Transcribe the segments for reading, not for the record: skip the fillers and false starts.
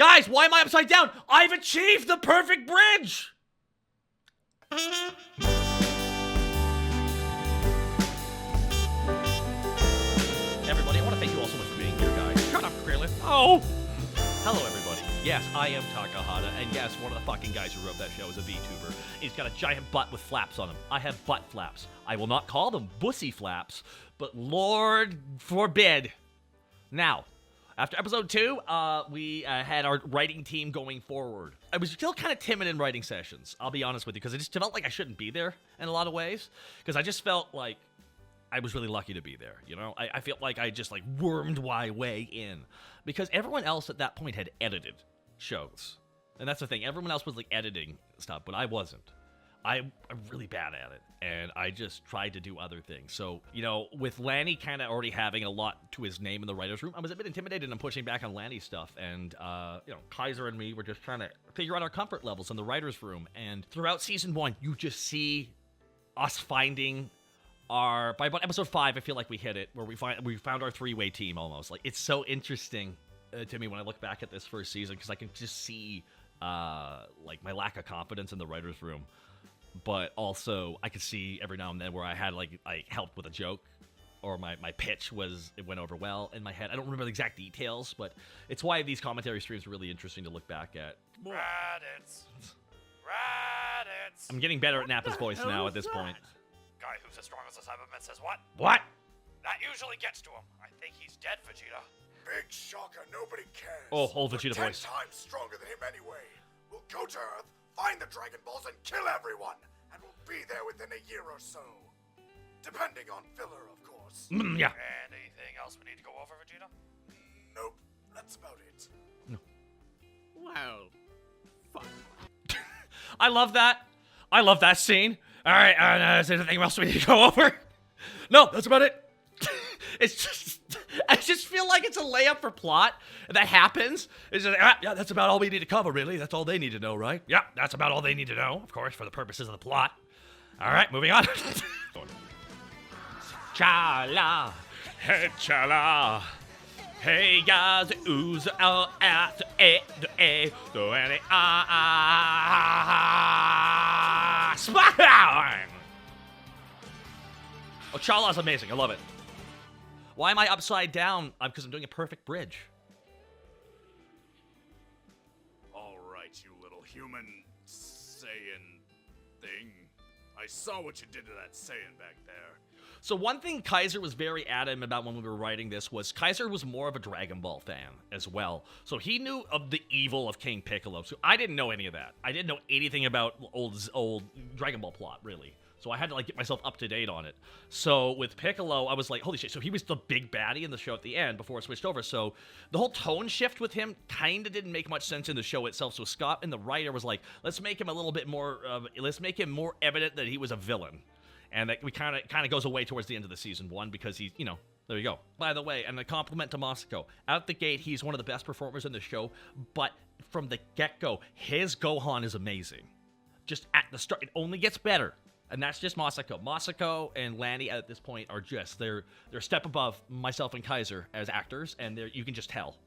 Guys, why am I upside down? I've achieved the perfect bridge! Everybody, I want to thank you all so much for being here, guys. Shut up, Krillin. Oh! Hello, everybody. Yes, I am Takahata, and yes, one of the fucking guys who wrote that show is a VTuber. He's got a giant butt with flaps on him. I have butt flaps. I will not call them bussy flaps, but Lord forbid. Now, after episode 2, we had our writing team going forward. I was still kind of timid in writing sessions, I'll be honest with you, because it just felt like I shouldn't be there in a lot of ways, because I just felt like I was really lucky to be there, you know? I felt like I just, like, wormed my way in, because everyone else at that point had edited shows, and that's the thing. Everyone else was, like, editing stuff, but I wasn't. I'm really bad at it, and I just tried to do other things. So, you know, with Lanny kind of already having a lot to his name in the writer's room, I was a bit intimidated and pushing back on Lanny's stuff, and, you know, Kaiser and me were just trying to figure out our comfort levels in the writer's room, and throughout Season 1, you just see us finding our... By about episode 5, I feel like we hit it, where we found our three-way team, almost. Like, it's so interesting to me when I look back at this first season, because I can just see, like, my lack of confidence in the writer's room. But also, I could see every now and then where I had, like, I helped with a joke, or my pitch it went over well in my head. I don't remember the exact details, but it's why these commentary streams are really interesting to look back at. Raditz. I'm getting better at Nappa's voice now at this point. Guy who's as strong as the Cyberman says what? What? That usually gets to him. I think he's dead, Vegeta. Big shocker, nobody cares. Oh, old Vegeta We're 10 voice. times stronger than him anyway. We'll go to Earth, find the Dragon Balls, and kill everyone. And we'll be there within a year or so. Depending on filler, of course. Yeah. Anything else we need to go over, Vegeta? Nope, that's about it. Well, fuck. I love that. I love that scene. All right, is there anything else we need to go over? No, that's about it. It's just, I just feel like it's a layup for plot that happens. It's just, yeah, that's about all we need to cover, really. That's all they need to know, right? Yeah, that's about all they need to know, of course, for the purposes of the plot. All right, moving on. Chala, hey, chala. Hey, guys, ooze, at, do any, Smackdown! Oh, Chala's amazing. I love it. Why am I upside down? Because I'm doing a perfect bridge. All right, you little human Saiyan thing. I saw what you did to that Saiyan back there. So one thing Kaiser was very adamant about when we were writing this was Kaiser was more of a Dragon Ball fan as well. So he knew of the evil of King Piccolo. So I didn't know any of that. I didn't know anything about old Dragon Ball plot, really. So I had to, like, get myself up to date on it. So with Piccolo, I was like, holy shit. So he was the big baddie in the show at the end before it switched over. So the whole tone shift with him kind of didn't make much sense in the show itself. So Scott and the writer was like, let's make him a little bit more, let's make him more evident that he was a villain. And that we kind of goes away towards the end of the season 1 because he's, you know, there you go. By the way, and a compliment to Masako. Out the gate, he's one of the best performers in the show, but from the get-go, his Gohan is amazing. Just at the start, it only gets better. And that's just Masako. Masako and Lanny at this point are just, they're a step above myself and Kaiser as actors, and you can just tell.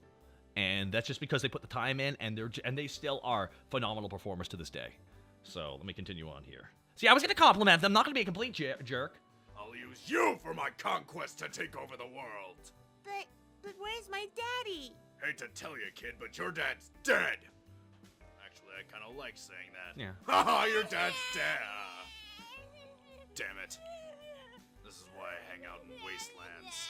And that's just because they put the time in, and they still are phenomenal performers to this day. So let me continue on here. See, I was going to compliment them. I'm not going to be a complete jerk. I'll use you for my conquest to take over the world. But where's my daddy? Hate to tell you, kid, but your dad's dead. Actually, I kind of like saying that. Yeah. Haha, your dad's dead. Damn it. This is why I hang out in wastelands.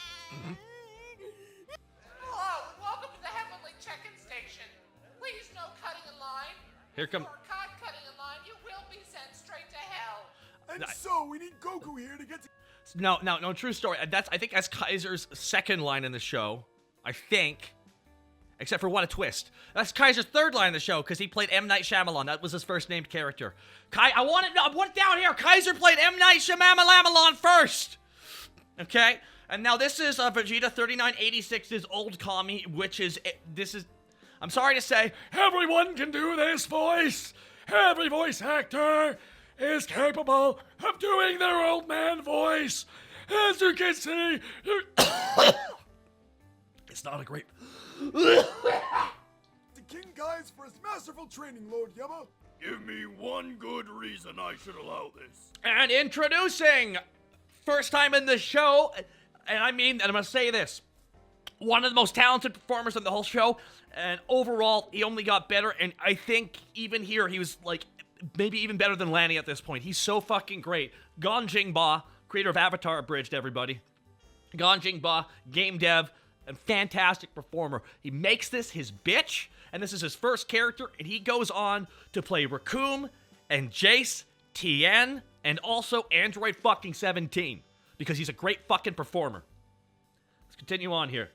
Hello, and welcome to the Heavenly Check-in Station. Please no cutting in line. Here come... If you're caught cutting in line, you will be sent straight to hell. And so, we need Goku here to get to... No, true story. I think that's Kaiser's second line in the show. I think. Except for what a twist. That's Kaiser's third line in the show, because he played M. Night Shyamalan. That was his first named character. I want it down here. Kaiser played M. Night Shyamalan first. Okay? And now this is Vegeta 3986's old commie, which is... I'm sorry to say, everyone can do this voice. Every voice actor is capable of doing their old man voice. As you can see, it's not a great... The King guys for his masterful training, Lord Yama. Give me one good reason I should allow this. And introducing, first time in the show, and I'm gonna say this, one of the most talented performers in the whole show, and overall, he only got better, and I think even here, he was, like, maybe even better than Lanny at this point. He's so fucking great. Gon Jingba, creator of Avatar Abridged, everybody. Gon Jingba, game dev, and fantastic performer. He makes this his bitch, and this is his first character, and he goes on to play Raccoon and Jace, Tien, and also Android fucking 17, because he's a great fucking performer. Let's continue on here.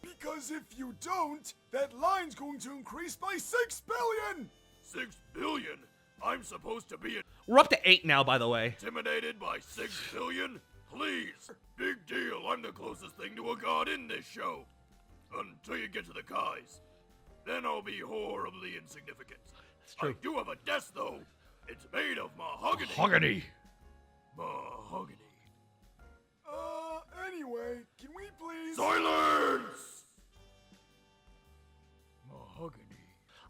Because if you don't, that line's going to increase by 6 billion! 6 billion? I'm supposed to be We're up to 8 now, by the way. intimidated by 6 billion? Please. Big deal. I'm the closest thing to a god in this show. Until you get to the Kais. Then I'll be horribly insignificant. That's true. I do have a desk, though. It's made of mahogany. Mahogany. Mahogany. Anyway, can we please... Silence! Mahogany.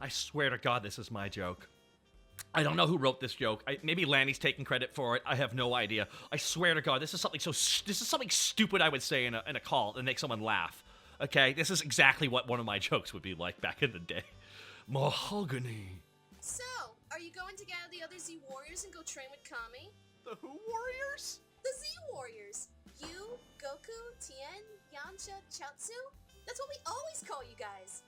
I swear to God, this is my joke. I don't know who wrote this joke. Maybe Lanny's taking credit for it. I have no idea. I swear to God, this is something stupid I would say in a call and make someone laugh. Okay, this is exactly what one of my jokes would be like back in the day. Mahogany. So, are you going to gather the other Z Warriors and go train with Kami? The who warriors? The Z Warriors! You, Goku, Tien, Yamcha, Chaozu? That's what we always call you guys!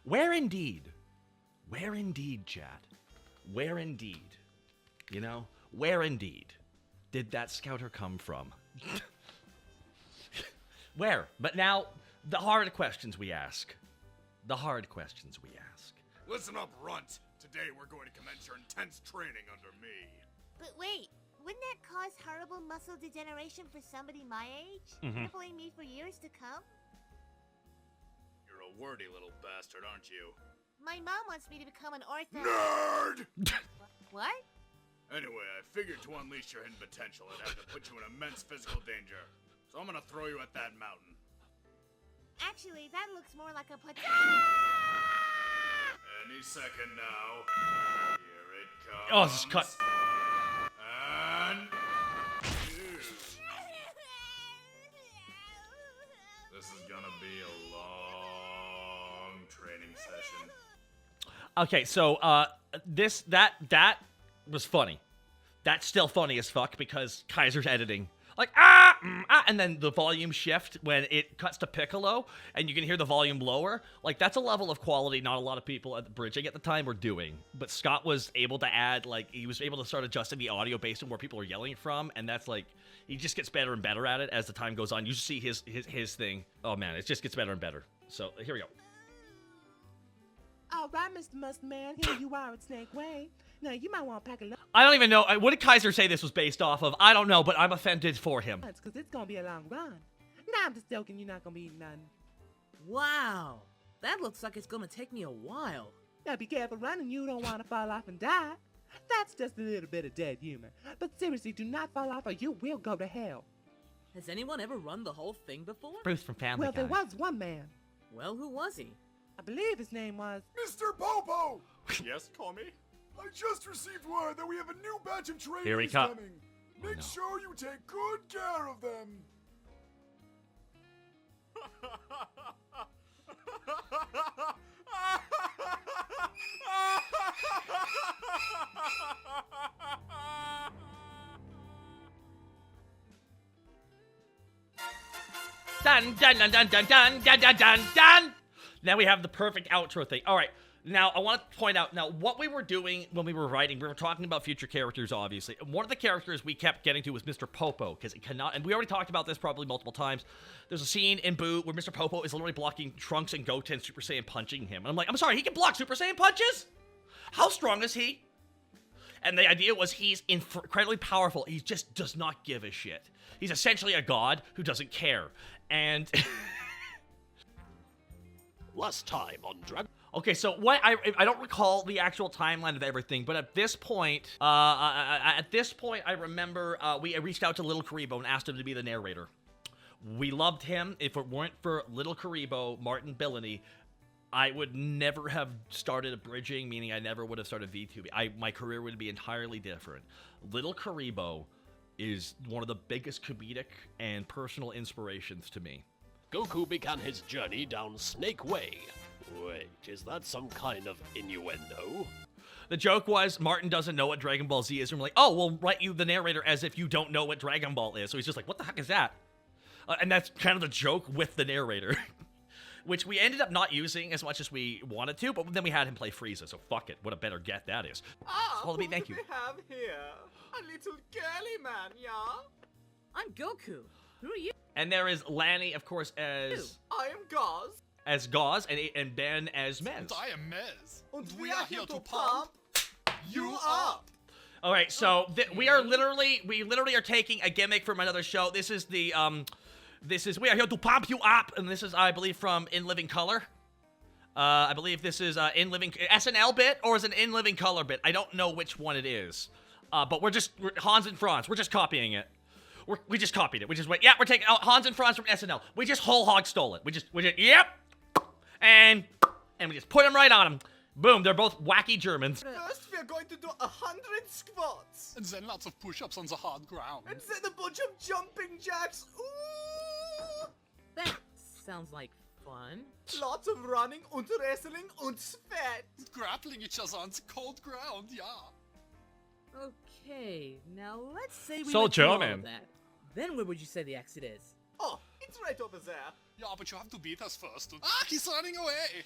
Where indeed? Where indeed, chat? Where indeed? You know, where indeed did that scouter come from? Where? But now, the hard questions we ask. The hard questions we ask. Listen up, runt. Today we're going to commence your intense training under me. But wait, wouldn't that cause horrible muscle degeneration for somebody my age? Crippling me for years to come? You're a wordy little bastard, aren't you? My mom wants me to become an ortho. Nerd! What? Anyway, I figured to unleash your hidden potential, I'd have to put you in immense physical danger. So I'm gonna throw you at that mountain. Actually, that looks more like a Any second now. Here it comes. Oh, this is cut. And... This is gonna be a long training session. Okay, so that was funny. That's still funny as fuck because Kaiser's editing. Like, and then the volume shift when it cuts to Piccolo, and you can hear the volume lower. Like, that's a level of quality not a lot of people at the bridging at the time were doing. But Scott was able to add, like, he was able to start adjusting the audio based on where people are yelling from, and that's, like, he just gets better and better at it as the time goes on. You see his thing. Oh, man, it just gets better and better. So, here we go. All right, Mr. Mustard Man, here you are at Snake Way. Now, you might want to pack a lunch, I don't even know. What did Kaiser say this was based off of? I don't know, but I'm offended for him. because it's going to be a long run. Nah, I'm just joking, you're not going to be eating nothing. Wow, that looks like it's gonna take me a while. Now, be careful running, you don't want to fall off and die. That's just a little bit of dead humor. But seriously, do not fall off or you will go to hell. Has anyone ever run the whole thing before? Bruce from Family Well, Guy. there was one man. Well, who was he? I believe his name was... Mr. Popo! Yes, call me. I just received word that we have a new batch of trainees Here he come- coming. Make sure you take good care of them. Dun dun dun dun dun dun dun dun dun dun. Now we have the perfect outro thing. All right, Now, I want to point out, now, what we were doing when we were writing, we were talking about future characters, obviously. One of the characters we kept getting to was Mr. Popo, because it cannot, and we already talked about this probably multiple times. There's a scene in Boo where Mr. Popo is literally blocking Trunks and Goten Super Saiyan punching him. And I'm like, I'm sorry, he can block Super Saiyan punches? How strong is he? And the idea was he's incredibly powerful. He just does not give a shit. He's essentially a god who doesn't care. And... Last time on Dragon... Okay, so what I don't recall the actual timeline of everything, but at this point, I remember we reached out to Little Karibo and asked him to be the narrator. We loved him. If it weren't for Little Karibo, Martin Billany, I would never have started a bridging, meaning I never would have started VTubing. My career would be entirely different. Little Karibo is one of the biggest comedic and personal inspirations to me. Goku began his journey down Snake Way. Wait, is that some kind of innuendo? The joke was Martin doesn't know what Dragon Ball Z is, and we're like, oh, we'll write you the narrator as if you don't know what Dragon Ball is. So he's just like, what the heck is that? And that's kind of the joke with the narrator, which we ended up not using as much as we wanted to, but then we had him play Frieza, so fuck it. What a better get that is. Who Thank you. do we have here? A little girly man, yeah? I'm Goku. Who are you? And there is Lanny, of course, as I am Gauze. Gauze, and Ben as Mez. I am Mez. And we are here to pump you up. All right, so we literally are taking a gimmick from another show. This is we are here to pump you up, and this is, I believe, from In Living Color. I believe this is In Living SNL bit, or is it an In Living Color bit? I don't know which one it is. But we're Hans and Franz. We're just copying it. We just copied it. We're taking Hans and Franz from SNL. We just whole hog stole it. We just yep, and we just put them right on them. Boom, they're both wacky Germans. First, we are going to do 100 squats. And then lots of push-ups on the hard ground. And then a bunch of jumping jacks. Ooh! That sounds like fun. Lots of running and wrestling and sweat. Grappling each other on the cold ground, yeah. Okay, now let's say we So went through all German. of that. Then where would you say the exit is? Oh, it's right over there. Yeah, but you have to beat us first. He's running away.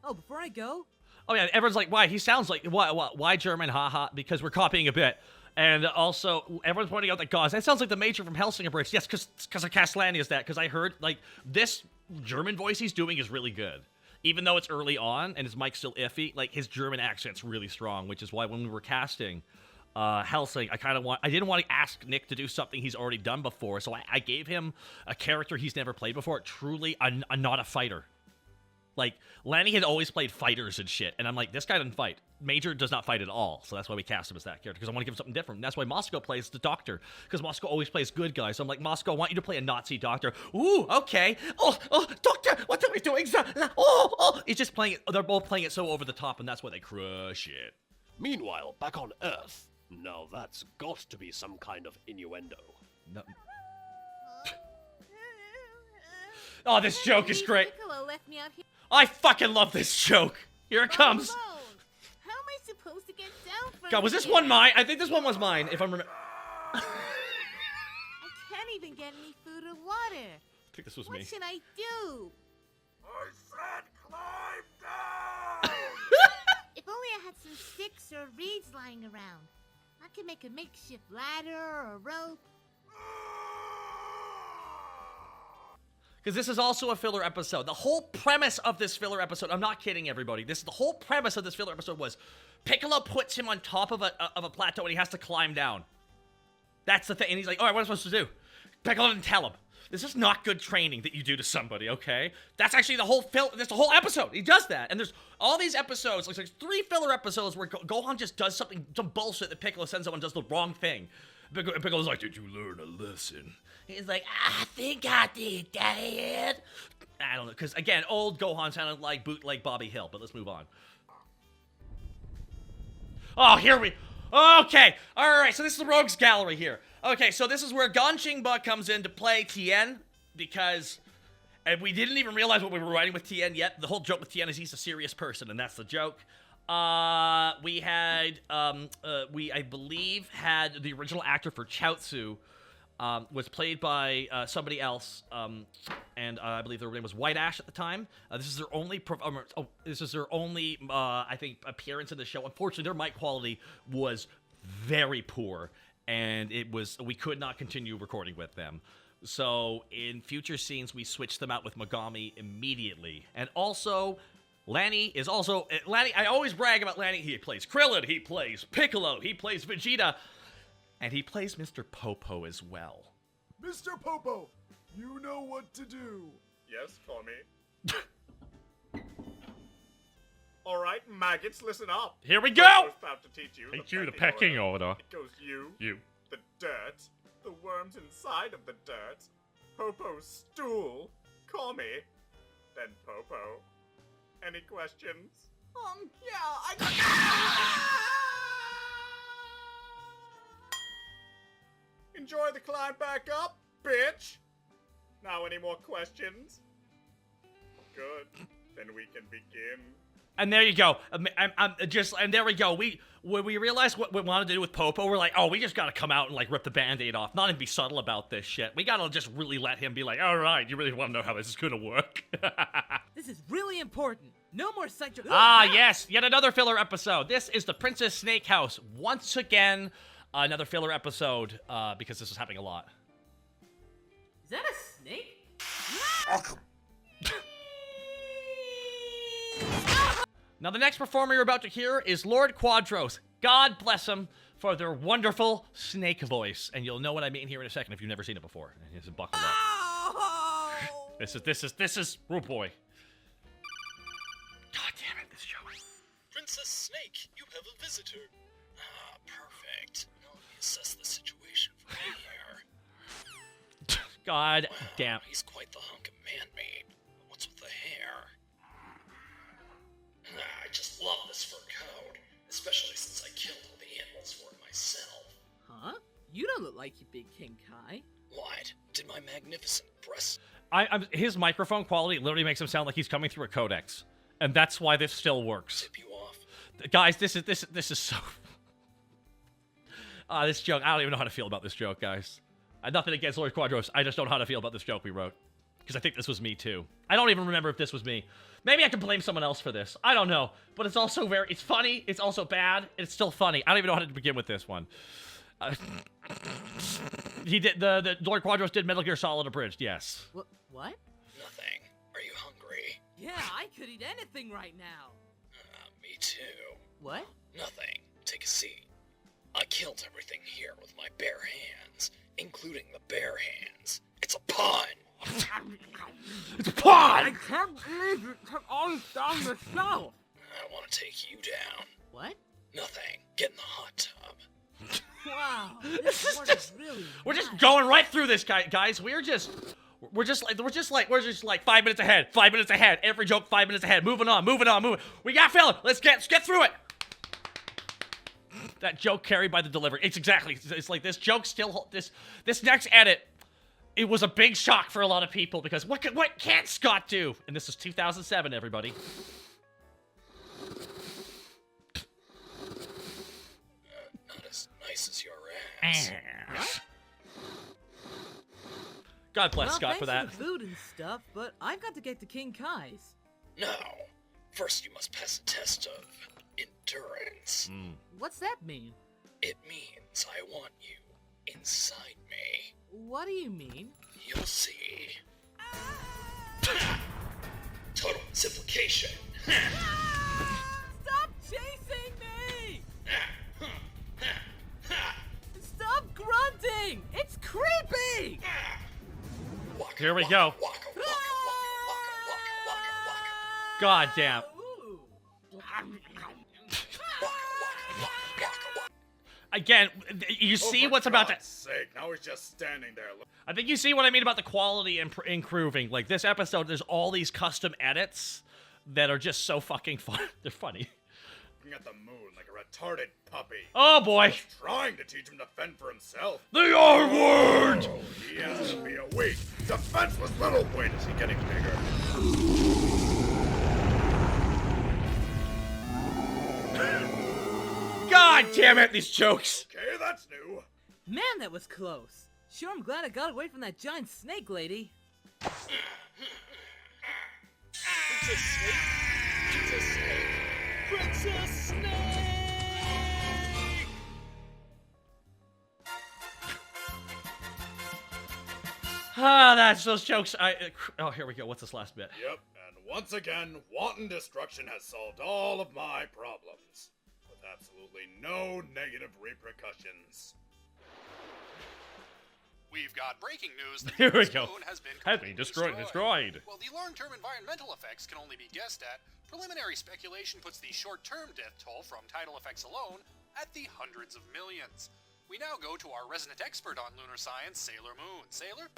Oh, before I go? Oh yeah, everyone's like, why? He sounds like why German? Haha, because we're copying a bit. And also, everyone's pointing out that Gauze, that sounds like the Major from Hellsinger Bridge. Yes, because of Castellani is that. Because I heard, like, this German voice he's doing is really good. Even though it's early on and his mic's still iffy, like, his German accent's really strong, which is why when we were casting Hellsing, I didn't want to ask Nick to do something he's already done before, so I gave him a character he's never played before. Truly, not a fighter. Like, Lanny had always played fighters and shit, and I'm like, this guy doesn't fight. Major does not fight at all, so that's why we cast him as that character, because I want to give him something different. And that's why Moscow plays the doctor, because Moscow always plays good guys. So I'm like, Moscow, I want you to play a Nazi doctor. Ooh, okay. Oh, doctor, what are we doing? He's just playing it. They're both playing it so over the top, and that's why they crush it. Meanwhile, back on Earth. Now that's got to be some kind of innuendo. No. Oh, this joke is great. Piccolo left me out here I fucking love this joke. Here it comes. alone. How am I supposed to get down from God, was this here? one mine? I think this one was mine, if I'm remember. I can't even get any food or water. I think this was What me. should I do? I said climb down! If only I had some sticks or reeds lying around. I could make a makeshift ladder or a rope. Because this is also a filler episode. The whole premise of this filler episode, I'm not kidding everybody, the whole premise of this filler episode was Piccolo puts him on top of a plateau and he has to climb down. That's the thing. And he's like, all right, what am I supposed to do? Piccolo didn't tell him. This is not good training that you do to somebody, okay? That's actually the whole that's the whole episode. He does that. And there's all these episodes, like there's 3 filler episodes where Gohan just does something, some bullshit that Piccolo sends him and does the wrong thing. Piccolo's like, did you learn a lesson? He's like, I think I did, Dad. I don't know, because again, old Gohan sounded like bootleg Bobby Hill, but let's move on. Oh, here we... Okay, alright, so this is the Rogues Gallery here. Okay, so this is where Gan Xingba comes in to play Tien, because... And we didn't even realize what we were writing with Tien yet. The whole joke with Tien is he's a serious person, and that's the joke. We I believe, had the original actor for Chaozu, was played by somebody else, and I believe their name was White Ash at the time. This is their only, I think, appearance in the show. Unfortunately, their mic quality was very poor, and we could not continue recording with them. So in future scenes, we switched them out with Megami immediately. And also, Lanny, I always brag about Lanny. He plays Krillin, he plays Piccolo, he plays Vegeta, and he plays Mr. Popo as well. Mr. Popo, you know what to do. Yes, Tommy. Alright, maggots, listen up. Here we go! Popo's about to teach you the pecking order. It goes you, the dirt, the worms inside of the dirt, Popo's stool, call me, then Popo. Any questions? Yeah, Enjoy the climb back up, bitch! Now any more questions? Good. Then we can begin. And there you go. And there we go. When we realized what we wanted to do with Popo, we're like, oh, we just gotta come out and like rip the Band-Aid off. Not even be subtle about this shit. We gotta just really let him be like, all right, you really want to know how this is gonna work? This is really important. No more sexual. Yes, yet another filler episode. This is the Princess Snake House. Once again, another filler episode, because this is happening a lot. Is that a snake? Now, the next performer you're about to hear is Lord Quadros. God bless him for their wonderful snake voice. And you'll know what I mean here in a second if you've never seen it before. Just buckle up. Oh! This is, oh boy. God damn it, this show. Princess Snake, you have a visitor. Ah, perfect. Now let me assess the situation from here. God Wow, damn. He's quite the hunk of man-made. What's with the hair? I just love this fur coat, especially since I killed all the animals for it myself. Huh? You don't look like you big King Kai. What? Did my magnificent breast... His microphone quality literally makes him sound like he's coming through a codex. And that's why this still works. tip you off? Guys, this is so... this joke, I don't even know how to feel about this joke, guys. Nothing against Lord Quadros, I just don't know how to feel about this joke we wrote. Because I think this was me, too. I don't even remember if this was me. Maybe I can blame someone else for this. I don't know. But it's also it's funny, it's also bad, it's still funny. I don't even know how to begin with this one. He did, the Lord Quadros did Metal Gear Solid Abridged, yes. What? Nothing. Are you hungry? Yeah, I could eat anything right now. Me too. What? Nothing. Take a seat. I killed everything here with my bare hands, including the bare hands. It's a pun! It's a pun! I can't believe you took all this down the shelf. I want to take you down. What? Nothing. Get in the hot tub. Wow, this word is really We're just nice. going right through this, guys. We're just like 5 minutes ahead. 5 minutes ahead. Every joke 5 minutes ahead. Moving on. We got filler. Let's get through it. That joke carried by the delivery. It's like this joke still this next edit. It was a big shock for a lot of people because what can't Scott do? And this is 2007, everybody. Not as nice as your ass. God bless Well, Scott for that. thanks the food and stuff, but I've got to get to King Kai's. No. First you must pass a test of endurance. What's that mean? It means I want you inside me. What do you mean? You'll see. Total simplification. Stop chasing me! Stop grunting! It's creepy! Here we go. God damn. Ooh. Again, you see what's about to... Sake, now he's just standing there. I think you see what I mean about the quality improving. Like, this episode, there's all these custom edits that are just so fucking fun. They're funny. Looking at the moon like a retarded puppy. Oh, boy. Trying to teach him to fend for himself. The R word! Oh, he has to be a weak, defenseless little boy. Is he getting bigger? God damn it, these jokes. Okay, that's new. Man, that was close. Sure, I'm glad I got away from that giant snake lady. Princess Snake? Princess Snake? Princess Snake! Ah, that's those jokes. Oh, here we go. What's this last bit? Yep, and once again, wanton destruction has solved all of my problems. With absolutely no negative repercussions. We've got breaking news that Here we the go. moon has been Destroyed. While the long-term environmental effects can only be guessed at, preliminary speculation puts the short-term death toll from tidal effects alone at the hundreds of millions. We now go to our resident expert on lunar science, Sailor Moon. Sailor?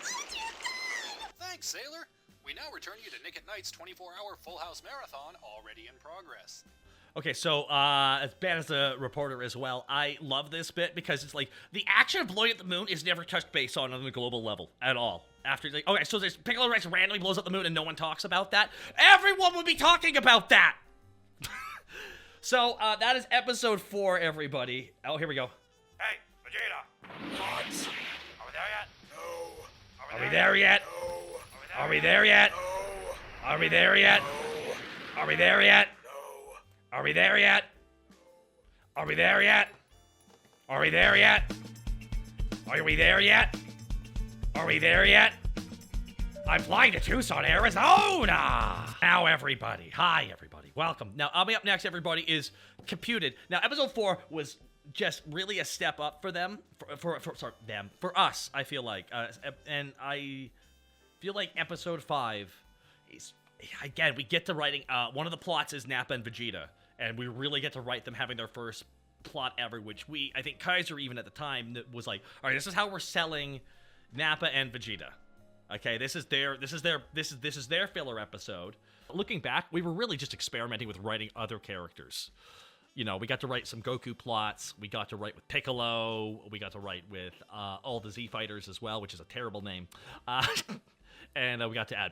Thanks, Sailor. We now return you to Nick at Night's 24-hour Full House Marathon, already in progress. Okay, so as bad as a reporter as well, I love this bit because it's like the action of blowing up the moon is never touched base on the global level at all. After like, okay, so there's Piccolo Rex randomly blows up the moon and no one talks about that. Everyone would be talking about that. So that is episode 4, everybody. Oh, here we go. Hey, Vegeta! What? Are we there yet? No. Are we there yet? No. Are we there yet? No. Are we there yet? No. Are we there yet? No. Are we there yet? Are we there yet? Are we there yet? Are we there yet? Are we there yet? I'm flying to Tucson, Arizona! Now, everybody. Hi, everybody. Welcome. Now, I'll be up next, everybody, is Computed. Now, episode 4 was just really a step up for them. For us, I feel like. And I feel like episode 5 is... Again, we get to writing... one of the plots is Nappa and Vegeta. And we really get to write them having their first plot ever, which I think Kaiser even at the time was like, all right, this is how we're selling Nappa and Vegeta. Okay, this is their filler episode. Looking back, we were really just experimenting with writing other characters. You know, we got to write some Goku plots. We got to write with Piccolo. We got to write with all the Z Fighters as well, which is a terrible name. And we got to add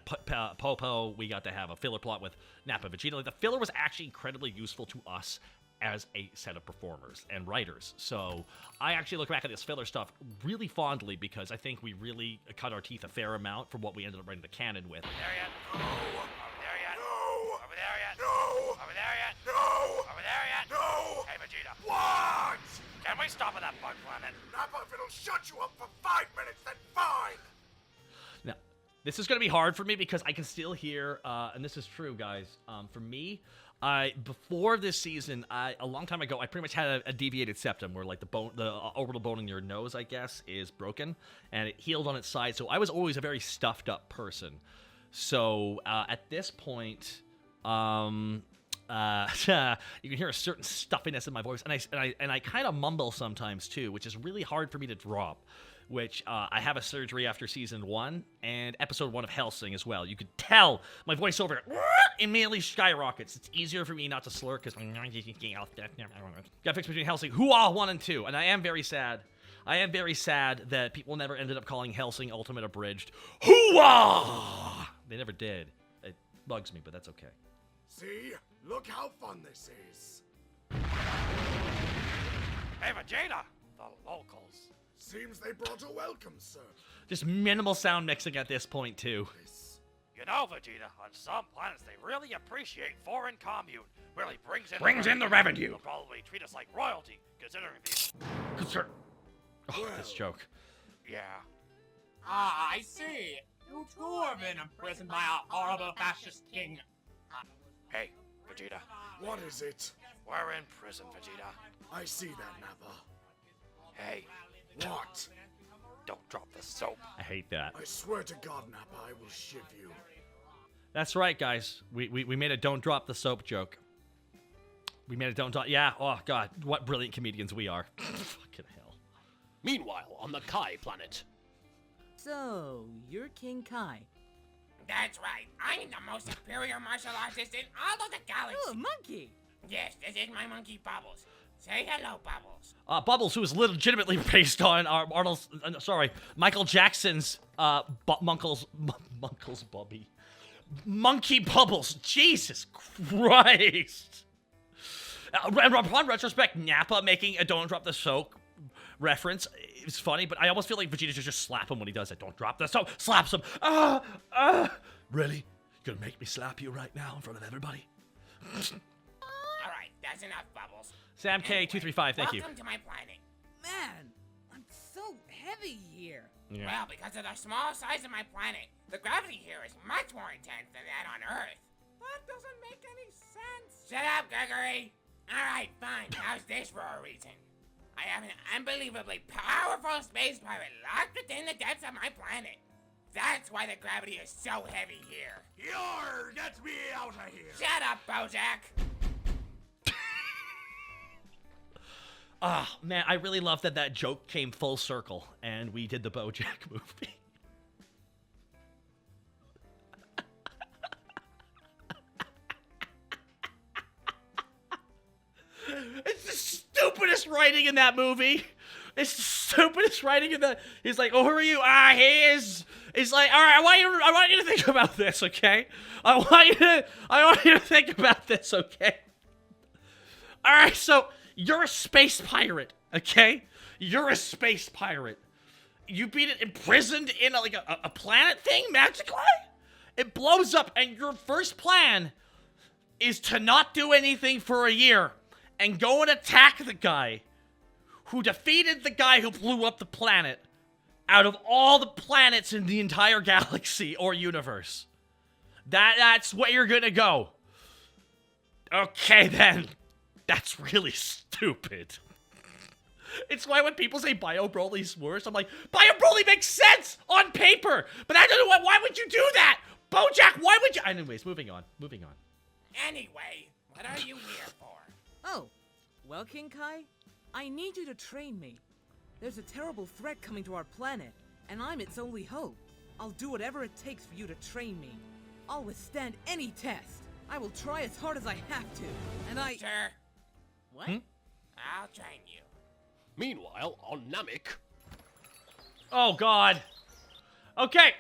Popo. We got to have a filler plot with Nappa and Vegeta. Like, the filler was actually incredibly useful to us as a set of performers and writers. So I actually look back at this filler stuff really fondly because I think we really cut our teeth a fair amount from what we ended up writing the canon with. Are we there yet? No. Are we there yet? No. Are we there yet? No. Are we there yet? No. Are we there yet? No. Hey, Vegeta. What? Can we stop at that bug planet? Nappa, if it'll shut you up for 5 minutes, then fine. Now, this is going to be hard for me because I can still hear, and this is true, guys, for me, before this season, a long time ago, I pretty much had a deviated septum where, like, the orbital bone in your nose, I guess, is broken, and it healed on its side, so I was always a very stuffed up person. So, at this point, you can hear a certain stuffiness in my voice, and I kind of mumble sometimes, too, which is really hard for me to drop. Which, I have a surgery after season 1, and episode 1 of Hellsing as well. You could tell my voiceover immediately skyrockets. It's easier for me not to slur, because got fixed between Hellsing, Hoo-ah 1 and 2, and I am very sad. I am very sad that people never ended up calling Hellsing Ultimate Abridged Hoo-ah! They never did. It bugs me, but that's okay. See? Look how fun this is. Hey, Vegeta! The locals. Seems they brought a welcome, sir. Just minimal sound mixing at this point, too. You know, Vegeta, on some planets they really appreciate foreign commune. Really brings in the revenue. They'll probably treat us like royalty, considering the... This joke. Yeah. Ah, I see. You too have been imprisoned by a horrible fascist king. Hey, Vegeta. What is it? We're in prison, Vegeta. I see that, Nappa. Hey. What? Don't drop the soap. I hate that. I swear to God, Nappa, I will shiv you. That's right, guys. We made a don't drop the soap joke. We made a don't drop... Yeah, oh, God. What brilliant comedians we are. Fucking hell. Meanwhile, on the Kai planet. So, you're King Kai. That's right. I'm the most superior martial artist in all of the galaxy. Oh, a monkey. Yes, this is my monkey Bubbles. Say hello, Bubbles. Bubbles, who is legitimately based on Michael Jackson's Munkle's Bubby. Monkey Bubbles. Jesus Christ. And upon retrospect, Nappa making a don't drop the soap reference. It's funny, but I almost feel like Vegeta should just slap him when he does it. Don't drop this. So slaps him. Really? You're gonna make me slap you right now in front of everybody? Alright, that's enough, Bubbles. Sam K235, thank you. Welcome to my planet. Man, I'm so heavy here. Yeah. Well, because of the small size of my planet, the gravity here is much more intense than that on Earth. That doesn't make any sense. Shut up, Gregory! Alright, fine. How's this for a reason? I have an unbelievably powerful space pirate locked within the depths of my planet. That's why the gravity is so heavy here. Yarr! Get me out of here! Shut up, Bojack! Ah, man, I really love that that joke came full circle, and we did the Bojack movie. It's the stupidest writing in that movie. It's the stupidest writing in that. He's like, "Oh, who are you?" Ah, he is. He's like, "All right, I want you to think about this, okay? I want you to think about this, okay? All right, so you're a space pirate, okay? You're a space pirate. You've been imprisoned in a planet thing magically. It blows up, and your first plan is to not do anything for a year and go and attack the guy who defeated the guy who blew up the planet out of all the planets in the entire galaxy or universe. That's where you're gonna go. Okay, then. That's really stupid. It's why when people say Bio Broly's worse, I'm like, Bio Broly makes sense on paper, but I don't know why would you do that? Bojack, why would you? Anyways, moving on. Anyway, what are you here for? Oh, well, King Kai, I need you to train me. There's a terrible threat coming to our planet, and I'm its only hope. I'll do whatever it takes for you to train me. I'll withstand any test. I will try as hard as I have to, and I... Sure. What? I'll train you. Meanwhile, on Namek... Oh, God. Okay.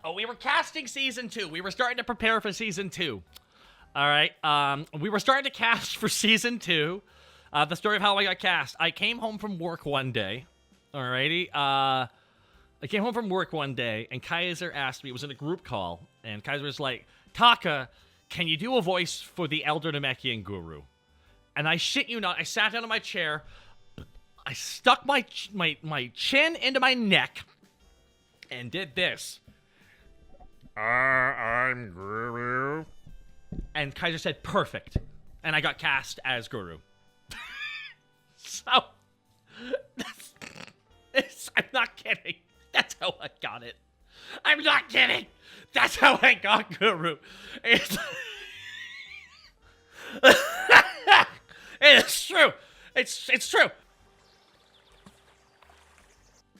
Oh, we were casting Season 2. We were starting to prepare for Season 2. All right. We were starting to cast for Season 2. The story of how I got cast. I came home from work one day. Alrighty. I came home from work one day, and Kaiser asked me, it was in a group call, and Kaiser was like, Taka, can you do a voice for the Elder Namekian Guru? And I shit you not, I sat down in my chair, I stuck my chin into my neck, and did this. I'm Guru. And Kaiser said, perfect. And I got cast as Guru. So, I'm not kidding. That's how I got it. I'm not kidding. That's how I got Guru. It's true. It's true.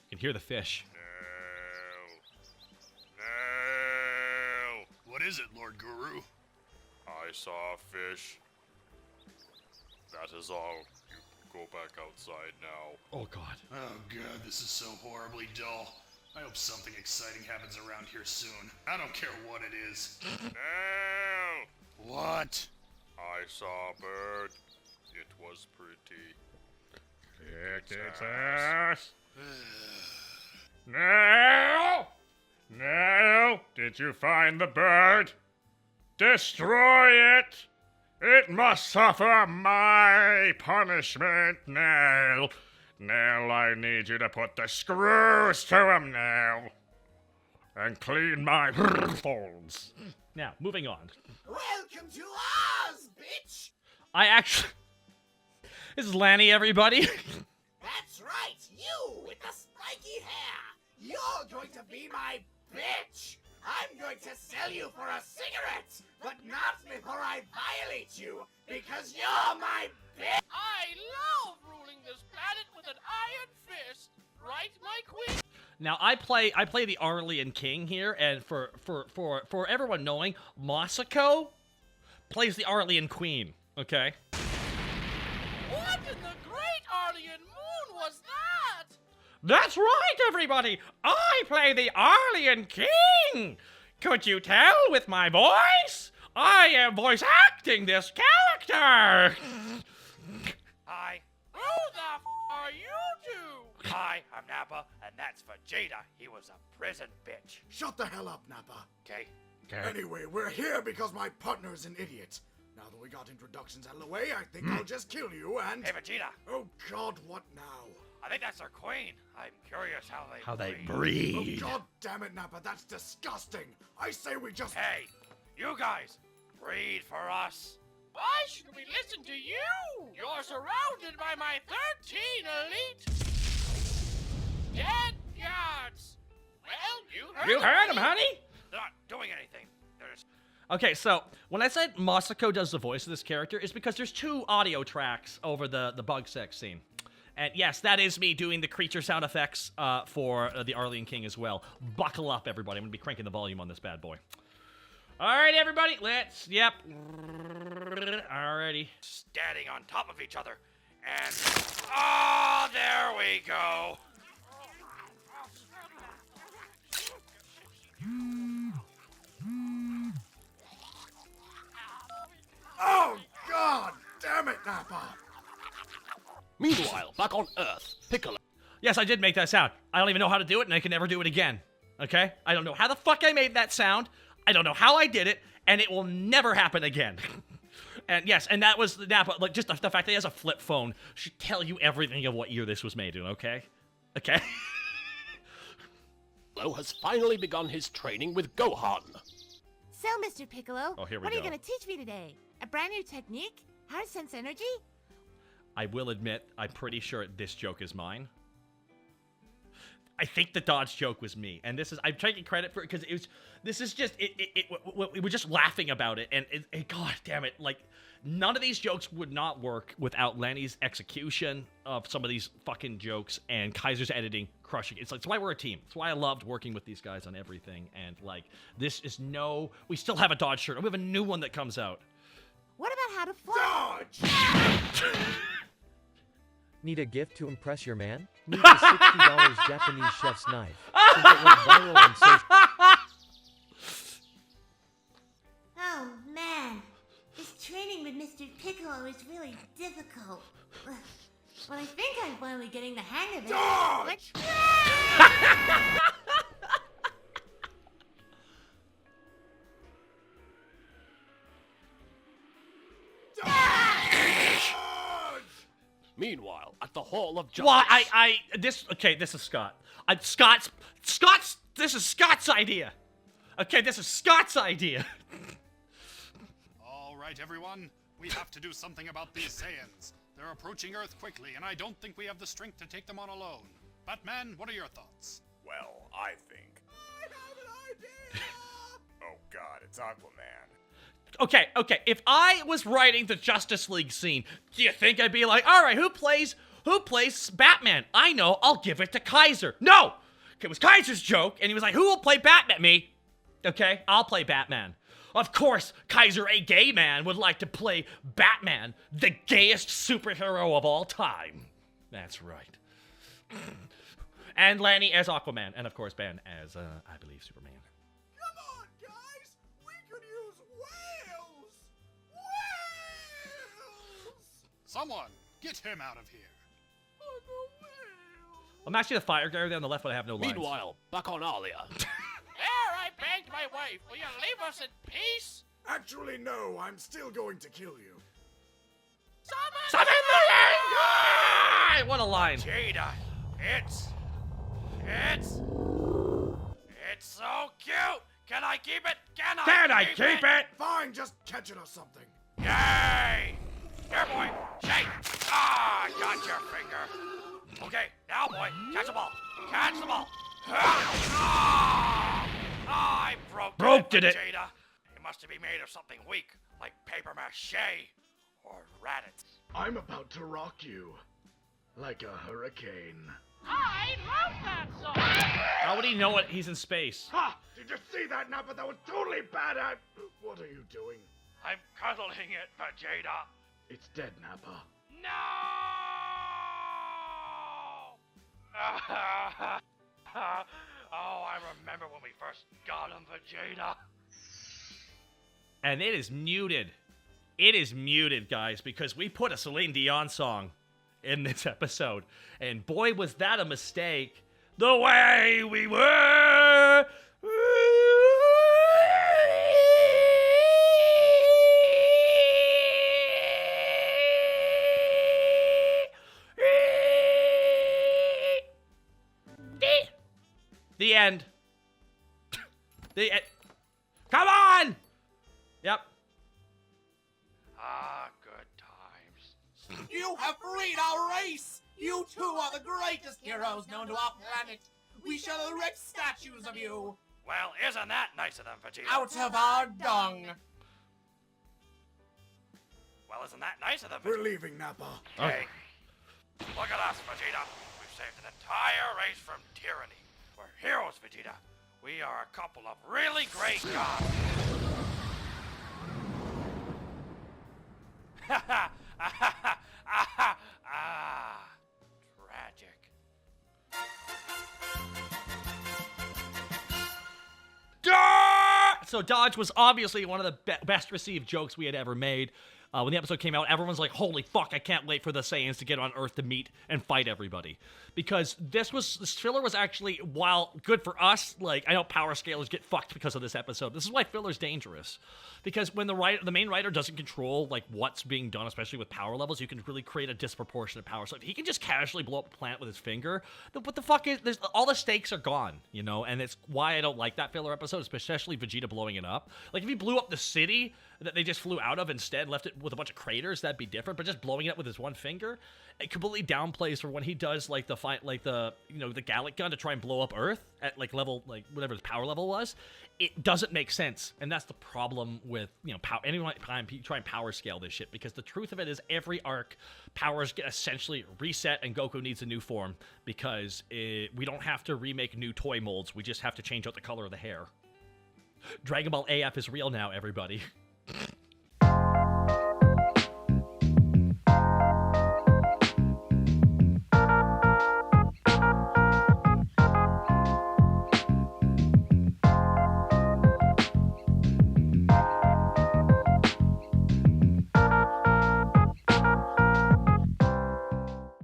You can hear the fish. No. What is it, Lord Guru? I saw a fish. That is all. You go back outside now. Oh, God. Oh god, this is so horribly dull. I hope something exciting happens around here soon. I don't care what it is. No! What? I saw a bird. It was pretty. Kick its ass. No! No! Did you find the bird? Destroy it! It must suffer my punishment, Nell. Nell, I need you to put the screws to him, Nell. And clean my folds. Now, moving on. Welcome to Oz, bitch! I actually... This is Lanny, everybody. That's right, you with the spiky hair! You're going to be my bitch! I'm going to sell you for a cigarette, but not before I violate you, because you're my bitch! I love ruling this planet with an iron fist, right, my queen? Now, I play the Arlian King here, and for everyone knowing, Masako plays the Arlian Queen, okay? What in the great Arlian moon was that? That's right, everybody! I play the Arlian King! Could you tell with my voice? I am voice acting this character! Hi. Who the f are Hi, I'm Nappa, and that's Vegeta. He was a prison bitch. Shut the hell up, Nappa. Okay? Anyway, we're here because my partner's an idiot. Now that we got introductions out of the way, I think I'll just kill you and... Hey, Vegeta. Oh, God, what now? I think that's their queen. I'm curious how they breed. Oh, God damn it, Nappa, that's disgusting. I say we just... Hey, you guys, breed for us. Why should we listen to you? You're surrounded by my 13 elite dead yards. Well, You heard him, honey? They're not doing anything. They're just... Okay, so when I said Masako does the voice of this character, it's because there's 2 audio tracks over the bug sex scene. And yes, that is me doing the creature sound effects for the Arlian King as well. Buckle up, everybody. I'm going to be cranking the volume on this bad boy. All right, everybody, yep. Alrighty. standing on top of each other. And... oh, there we go. Oh, God damn it, Nappa! Meanwhile, back on Earth, Piccolo. Yes, I did make that sound. I don't even know how to do it, and I can never do it again. Okay? I don't know how the fuck I made that sound. I don't know how I did it, and it will never happen again. And yes, and that was the Nappa. Like, just the fact that he has a flip phone should tell you everything of what year this was made in, okay? Okay? Piccolo has finally begun his training with Gohan. So, Mr. Piccolo, Oh, here we what are you go. going to teach me today? A brand new technique? How to sense energy? I will admit, I'm pretty sure this joke is mine. I think the Dodge joke was me, and this is, I'm taking credit for it because it was, this is just, we were just laughing about it, and god damn it, like, none of these jokes would not work without Lenny's execution of some of these fucking jokes and Kaiser's editing crushing it. It's why we're a team. It's why I loved working with these guys on everything, and like, this is we still have a Dodge shirt, and we have a new one that comes out. What about how to fly? Dodge! Need a gift to impress your man? Meet the $60 Japanese chef's knife. Since it went viral on social... Oh, man. This training with Mr. Piccolo is really difficult. But I think I'm finally getting the hang of it. Dodge! Meanwhile, at the Hall of Justice. Why, this is Scott. This is Scott's idea. Okay, this is Scott's idea. All right, everyone. We have to do something about these Saiyans. They're approaching Earth quickly, and I don't think we have the strength to take them on alone. Batman, what are your thoughts? Well, I think... I have an idea! Oh god, it's Aquaman. Okay, if I was writing the Justice League scene, do you think I'd be like, all right, who plays Batman? I know, I'll give it to Kaiser. No! It was Kaiser's joke, and he was like, who will play Batman? Me. Okay, I'll play Batman. Of course, Kaiser, a gay man, would like to play Batman, the gayest superhero of all time. That's right. And Lanny as Aquaman, and of course Ben as, I believe, Superman. Come on, guys! We could use whales! Whales! Someone, get him out of here. I'm actually the fire guy there on the left, but I have no lines. Meanwhile, back on Arlia. There, I begged my wife. Will you leave us in peace? Actually, no, I'm still going to kill you. Summon the Ranger! What a line. Vegeta, it's so cute. Can I keep it? Can I keep it? Fine, just catch it or something. Yay! Here, boy. Shake. Ah, got your finger. Okay, now, boy, catch the ball. Catch the ball. Ah, I broke it, it. Vegeta. It must have been made of something weak, like paper mache or rabbit. I'm about to rock you. Like a hurricane. I love that song. How would he know it? He's in space. Ha! Did you see that, Nappa? That was totally bad. What are you doing? I'm cuddling it, Vegeta. It's dead, Nappa. No! Oh, I remember when we first got him, Vegeta. And it is muted. It is muted, guys, because we put a Celine Dion song in this episode. And boy, was that a mistake. The way we were. The end. The end. Come on! Yep. Ah, good times. You have freed our race! You two are the greatest heroes known to our planet! We shall erect statues of you! Well, isn't that nice of them, Vegeta? Out of our dung! Well, isn't that nice of them, We're Vegeta? leaving, Nappa. Hey, look at us, Vegeta. We've saved an entire race from tyranny. We're heroes, Vegeta. We are a couple of really great guys. Tragic. So Dodge was obviously one of the best received jokes we had ever made. When the episode came out, everyone's like, holy fuck, I can't wait for the Saiyans to get on Earth to meet and fight everybody. Because this filler was actually, while good for us, like, I know power scalers get fucked because of this episode. This is why filler's dangerous. Because when the main writer doesn't control, like, what's being done, especially with power levels, you can really create a disproportionate power. So if he can just casually blow up a planet with his finger, then what the fuck is, all the stakes are gone, you know? And it's why I don't like that filler episode, especially Vegeta blowing it up. Like, if he blew up the city that they just flew out of instead, left it with a bunch of craters, that'd be different. But just blowing it up with his one finger, it completely downplays for when he does like the the Gallic gun to try and blow up Earth at like level, like whatever his power level was. It doesn't make sense, and that's the problem with anyone try and power scale this shit. Because the truth of it is, every arc powers get essentially reset, and Goku needs a new form because we don't have to remake new toy molds. We just have to change out the color of the hair. Dragon Ball AF is real now, everybody.